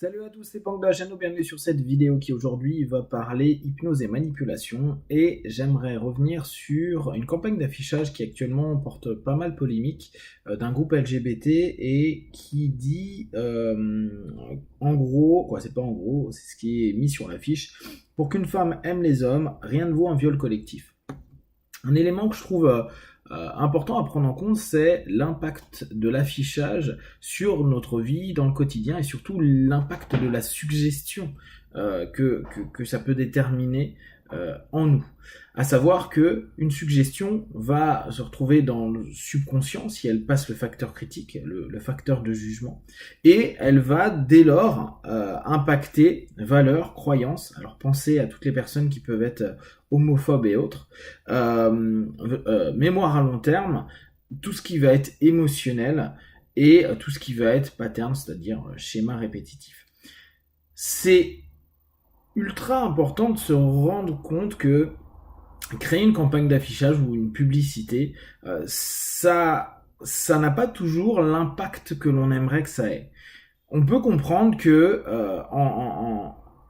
Salut à tous, c'est Pang de la chaîne, bienvenue sur cette vidéo qui aujourd'hui va parler hypnose et manipulation, et j'aimerais revenir sur une campagne d'affichage qui actuellement porte pas mal polémique d'un groupe LGBT et qui dit en gros, quoi c'est pas en gros, c'est ce qui est mis sur l'affiche: pour qu'une femme aime les hommes, rien ne vaut un viol collectif. Un élément que je trouve important à prendre en compte, c'est l'impact de l'affichage sur notre vie dans le quotidien et surtout l'impact de la suggestion que ça peut déterminer en nous. À savoir que une suggestion va se retrouver dans le subconscient si elle passe le facteur critique, le facteur de jugement, et elle va dès lors impacter valeurs, croyances. Alors pensez à toutes les personnes qui peuvent être homophobes et autres, mémoire à long terme, tout ce qui va être émotionnel et tout ce qui va être pattern, c'est-à-dire schéma répétitif. C'est ultra important de se rendre compte que créer une campagne d'affichage ou une publicité, ça n'a pas toujours l'impact que l'on aimerait que ça ait. On peut comprendre que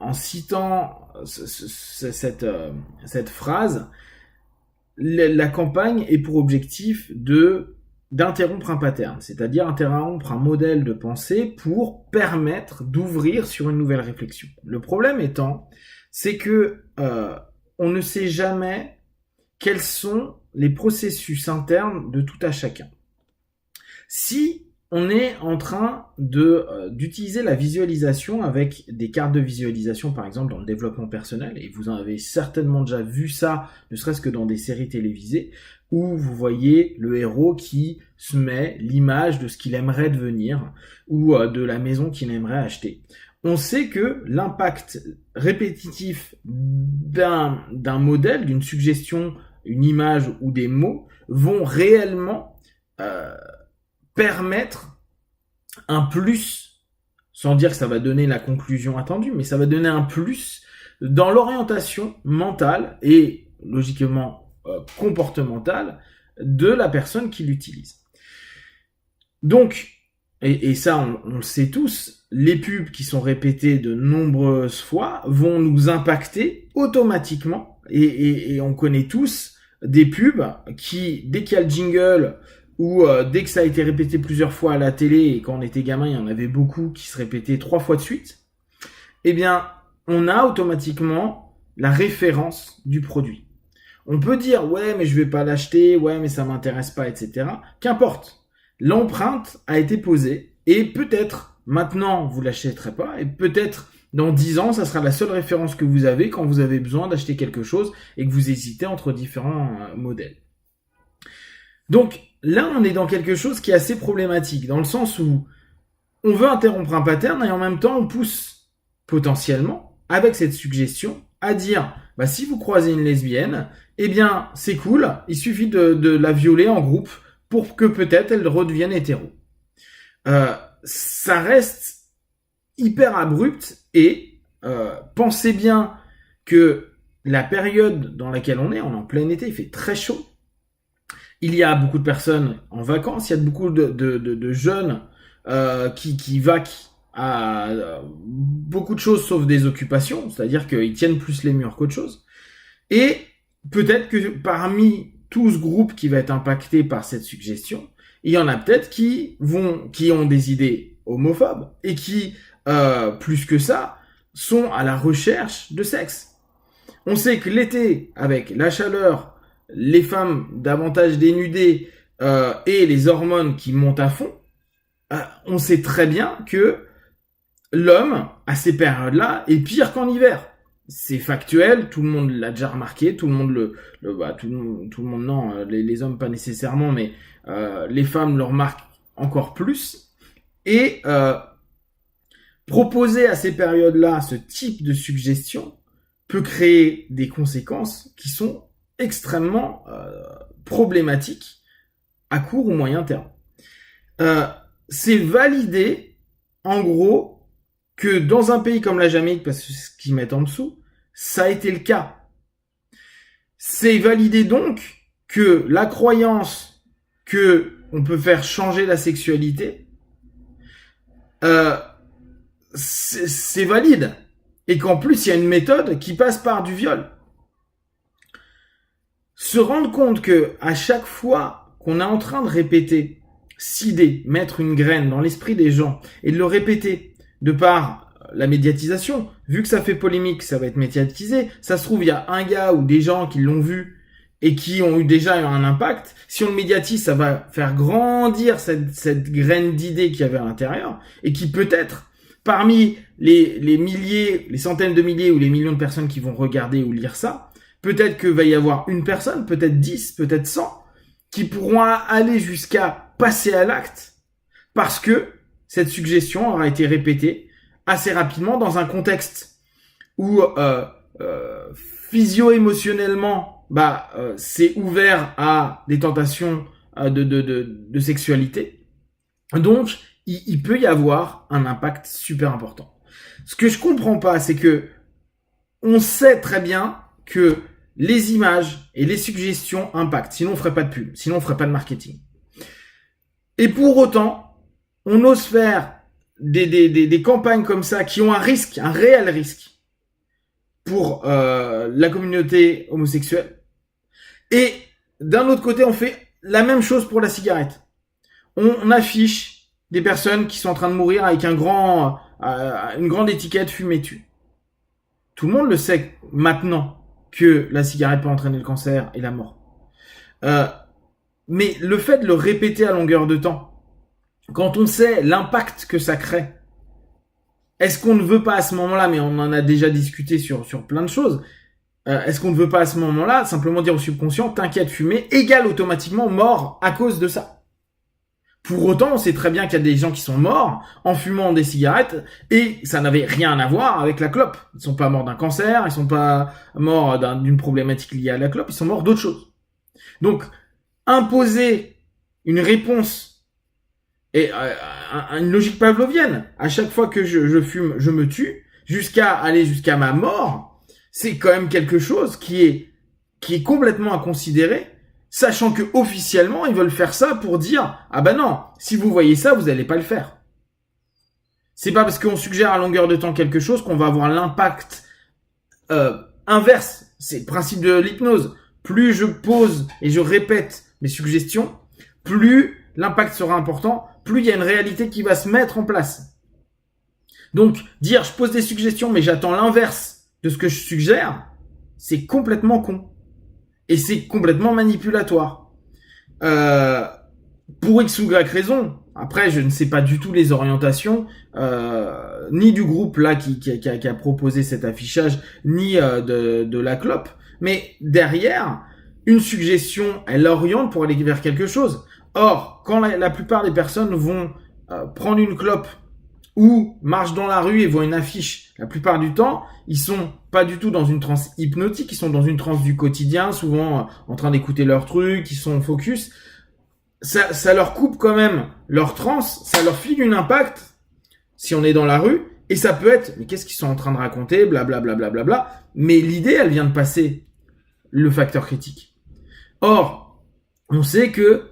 en citant cette phrase, la campagne est pour objectif d'interrompre un pattern, c'est-à-dire interrompre un modèle de pensée pour permettre d'ouvrir sur une nouvelle réflexion. Le problème étant, c'est que on ne sait jamais quels sont les processus internes de tout à chacun. Si on est en train d'utiliser la visualisation avec des cartes de visualisation, par exemple dans le développement personnel, et vous en avez certainement déjà vu ça, ne serait-ce que dans des séries télévisées, où vous voyez le héros qui se met l'image de ce qu'il aimerait devenir, ou de la maison qu'il aimerait acheter. On sait que l'impact répétitif d'un modèle, d'une suggestion, une image ou des mots, vont réellement permettre un plus, sans dire que ça va donner la conclusion attendue, mais ça va donner un plus dans l'orientation mentale et logiquement comportementale de la personne qui l'utilise. Donc, et ça on le sait tous, les pubs qui sont répétées de nombreuses fois vont nous impacter automatiquement, et on connaît tous des pubs qui, dès qu'il y a le jingle, ou dès que ça a été répété plusieurs fois à la télé, et quand on était gamin, il y en avait beaucoup qui se répétaient 3 fois de suite, eh bien, on a automatiquement la référence du produit. On peut dire, ouais, mais je vais pas l'acheter, ouais, mais ça m'intéresse pas, etc. Qu'importe. L'empreinte a été posée, et peut-être, maintenant, vous l'achèterez pas, et peut-être, dans 10 ans, ça sera la seule référence que vous avez quand vous avez besoin d'acheter quelque chose, et que vous hésitez entre différents modèles. Donc, là, on est dans quelque chose qui est assez problématique, dans le sens où on veut interrompre un pattern et en même temps, on pousse potentiellement, avec cette suggestion, à dire, bah, si vous croisez une lesbienne, eh bien, c'est cool, il suffit de la violer en groupe pour que peut-être elle redevienne hétéro. Ça reste hyper abrupt, et pensez bien que la période dans laquelle on est en plein été, il fait très chaud. Il y a beaucoup de personnes en vacances, il y a beaucoup de jeunes qui vaquent à beaucoup de choses sauf des occupations, c'est-à-dire qu'ils tiennent plus les murs qu'autre chose. Et peut-être que parmi tout ce groupe qui va être impacté par cette suggestion, il y en a peut-être qui ont des idées homophobes et qui, plus que ça, sont à la recherche de sexe. On sait que l'été, avec la chaleur, les femmes davantage dénudées et les hormones qui montent à fond, on sait très bien que l'homme, à ces périodes-là, est pire qu'en hiver. C'est factuel, tout le monde l'a déjà remarqué, tout le monde tout le monde non, les hommes pas nécessairement, mais les femmes le remarquent encore plus. Et proposer à ces périodes-là ce type de suggestion peut créer des conséquences qui sont extrêmement problématique à court ou moyen terme. C'est validé, en gros, que dans un pays comme la Jamaïque, parce que c'est ce qu'ils mettent en dessous, ça a été le cas. C'est validé donc que la croyance que on peut faire changer la sexualité, c'est valide. Et qu'en plus, il y a une méthode qui passe par du viol. Se rendre compte que à chaque fois qu'on est en train de répéter, cider, mettre une graine dans l'esprit des gens et de le répéter de par la médiatisation, vu que ça fait polémique, ça va être médiatisé. Ça se trouve, il y a un gars ou des gens qui l'ont vu et qui ont eu déjà un impact. Si on le médiatise, ça va faire grandir cette graine d'idées qu'il y avait à l'intérieur et qui peut-être, parmi les milliers, les centaines de milliers ou les millions de personnes qui vont regarder ou lire ça, peut-être que va y avoir une personne, peut-être 10, peut-être 100, qui pourront aller jusqu'à passer à l'acte parce que cette suggestion aura été répétée assez rapidement dans un contexte où physio-émotionnellement, c'est ouvert à des tentations de sexualité. Donc, il peut y avoir un impact super important. Ce que je comprends pas, c'est que on sait très bien que les images et les suggestions impactent. Sinon, on ferait pas de pub. Sinon, on ferait pas de marketing. Et pour autant, on ose faire des campagnes comme ça qui ont un risque, un réel risque pour la communauté homosexuelle. Et d'un autre côté, on fait la même chose pour la cigarette. On affiche des personnes qui sont en train de mourir avec une grande étiquette fumée tue. Tout le monde le sait maintenant que la cigarette peut entraîner le cancer et la mort. Mais le fait de le répéter à longueur de temps, quand on sait l'impact que ça crée, est-ce qu'on ne veut pas à ce moment-là, mais on en a déjà discuté sur plein de choses, est-ce qu'on ne veut pas à ce moment-là simplement dire au subconscient, t'inquiète, fumer égale automatiquement mort à cause de ça? Pour autant, on sait très bien qu'il y a des gens qui sont morts en fumant des cigarettes et ça n'avait rien à voir avec la clope. Ils sont pas morts d'un cancer, ils sont pas morts d'une problématique liée à la clope, ils sont morts d'autre chose. Donc, imposer une réponse et une logique pavlovienne, à chaque fois que je fume, je me tue, jusqu'à aller jusqu'à ma mort, c'est quand même quelque chose qui est complètement à considérer. Sachant que officiellement ils veulent faire ça pour dire ah ben non, si vous voyez ça, vous allez pas le faire. C'est pas parce qu'on suggère à longueur de temps quelque chose qu'on va avoir l'impact inverse. C'est le principe de l'hypnose. Plus je pose et je répète mes suggestions, plus l'impact sera important, plus il y a une réalité qui va se mettre en place. Donc dire je pose des suggestions mais j'attends l'inverse de ce que je suggère, c'est complètement con. Et c'est complètement manipulatoire. Pour X ou Y raison. Après, je ne sais pas du tout les orientations, ni du groupe là qui a proposé cet affichage, ni de la clope. Mais derrière, une suggestion, elle oriente pour aller vers quelque chose. Or, quand la plupart des personnes vont prendre une clope ou marchent dans la rue et voient une affiche, la plupart du temps, ils sont pas du tout dans une transe hypnotique, ils sont dans une transe du quotidien, souvent en train d'écouter leurs trucs, ils sont focus. Ça leur coupe quand même leur transe, ça leur file une impact si on est dans la rue, et ça peut être, mais qu'est-ce qu'ils sont en train de raconter, blablabla, blablabla. Mais l'idée, elle vient de passer le facteur critique. Or, on sait que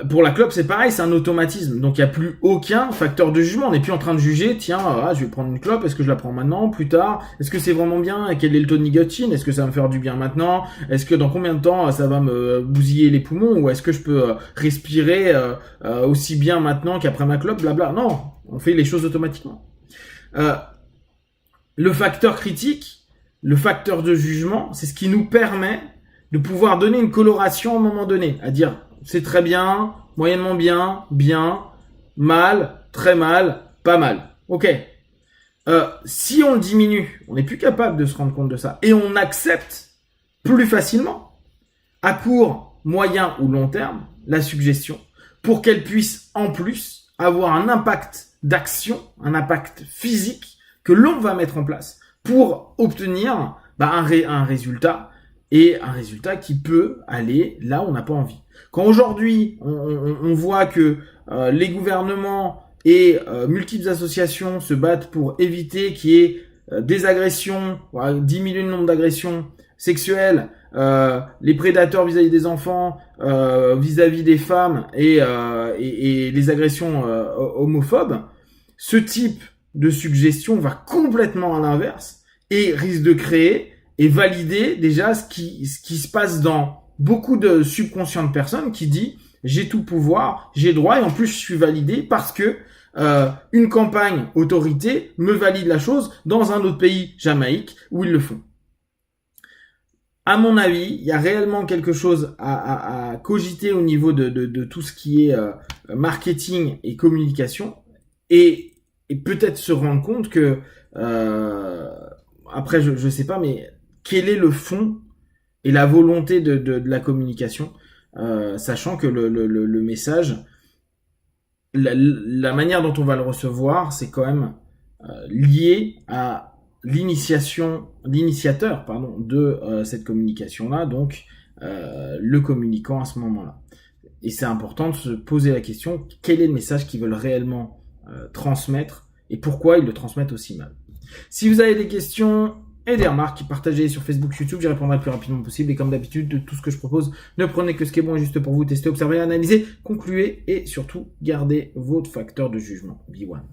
pour la clope, c'est pareil, c'est un automatisme. Donc, il n'y a plus aucun facteur de jugement. On n'est plus en train de juger, tiens, je vais prendre une clope, est-ce que je la prends maintenant, plus tard? Est-ce que c'est vraiment bien? Et quel est le taux de nicotine? Est-ce que ça va me faire du bien maintenant? Est-ce que dans combien de temps ça va me bousiller les poumons? Ou est-ce que je peux respirer aussi bien maintenant qu'après ma clope? Blabla. Non, on fait les choses automatiquement. Le facteur critique, le facteur de jugement, c'est ce qui nous permet de pouvoir donner une coloration à un moment donné, à dire c'est très bien, moyennement bien, bien, mal, très mal, pas mal. Ok. Si on le diminue, on n'est plus capable de se rendre compte de ça. Et on accepte plus facilement, à court, moyen ou long terme, la suggestion, pour qu'elle puisse en plus avoir un impact d'action, un impact physique que l'on va mettre en place pour obtenir un résultat, et un résultat qui peut aller là où on n'a pas envie. Quand aujourd'hui, on voit que les gouvernements et multiples associations se battent pour éviter qu'il y ait des agressions, diminuer le nombre d'agressions sexuelles, les prédateurs vis-à-vis des enfants, vis-à-vis des femmes et les agressions homophobes, ce type de suggestion va complètement à l'inverse et risque de créer et valider déjà ce qui se passe dans beaucoup de subconscients de personnes qui dit j'ai tout pouvoir, j'ai droit et en plus je suis validé parce que une campagne autorité me valide la chose dans un autre pays, Jamaïque, où ils le font. À mon avis, il y a réellement quelque chose à cogiter au niveau de tout ce qui est marketing et communication et peut-être se rendre compte que après je sais pas, mais quel est le fond et la volonté de la communication, sachant que le message, la manière dont on va le recevoir, c'est quand même lié à l'initiateur de cette communication-là, donc le communicant à ce moment-là. Et c'est important de se poser la question, quel est le message qu'ils veulent réellement transmettre et pourquoi ils le transmettent aussi mal. Si vous avez des questions et des remarques, partagez sur Facebook, YouTube, j'y répondrai le plus rapidement possible. Et comme d'habitude, de tout ce que je propose, ne prenez que ce qui est bon et juste pour vous, testez, observez, analysez, concluez et surtout, gardez votre facteur de jugement. Be one.